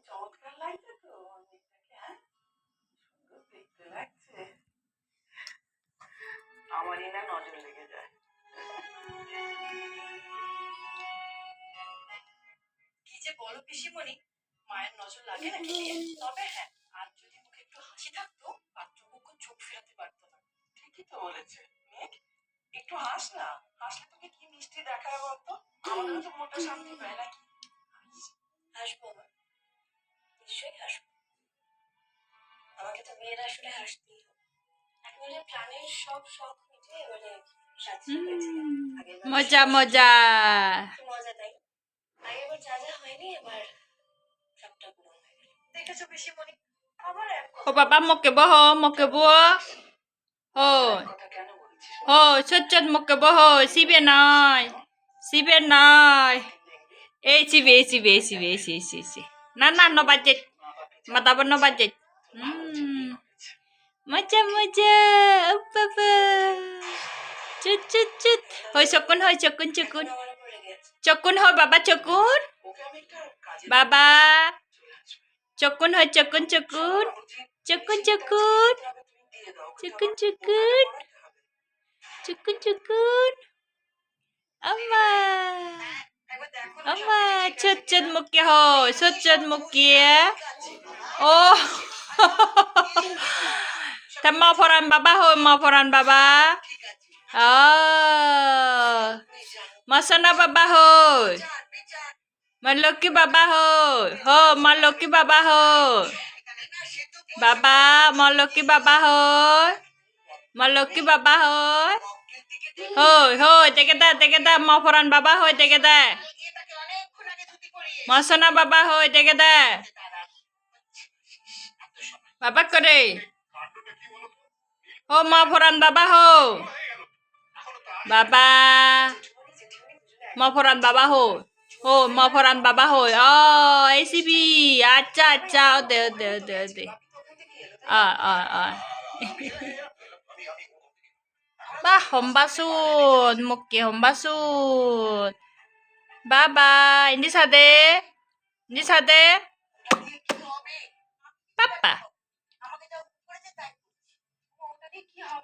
চমৎকার লাগছে তো মেয়েটাকে, হ্যাঁ সুন্দর দেখতে লাগছে। আমারই না নজর লেগে যায়। কি যে বলো পিসিমণি, মায়ের নজর লাগে নাকি? তবে হ্যাঁ, আর যদি মুখে একটু হাসি থাকতো পাত্রপক্ষ চোখ ফেরাতে পারতো না। ঠিকই তো বলেছে মেঘ, একটু হাস না, হাসলে তোকে কি মিষ্টি দেখায় বলতো, আমাদেরও তো মনটা শান্তি পায় নাকি? হাসবো মা, নিশ্চয়ই হাসবো। আমাকে তো বিয়ের আসলে হাসতেই হবে। একেবারে প্রাণের সব শখ মিটে এবারে সাথী হয়েছিলাম। মজা মজা মজা তাই, আগেবার যা যা হয়নি এবার সবটা পূরণ হয়ে গেল। দেখেছো পিসিমণি, আবার এক ও বাবা মকে বহ মকে বহ ও কথা কেন বলছিস? ও সচ্চত মকে বহ শিবে নয় এই চিবে না না no budget mataba no budget মজা মজা বাবা চুট চুট চুট হই চকুন চকুন হয় বাবা চকুন বাবা চকুন হয় চকুন চকুন চকুন চকুন চকুন চকুন চকুন চকুন আমা আমা চুট মুখে হয় চুট মুখে ও তা mau foran baba ho mau foran baba oh masana baba ho maloki baba ho maloki baba ho baba maloki baba ho maloki baba ho hoi tekeda mau foran baba ho tekeda masana baba ho tekeda baba kore ho mau foran baba ho baba mau foran baba ho mau foran baba ho oh ACB acha ode bah hombasut mukke hombasut baba ini sade papa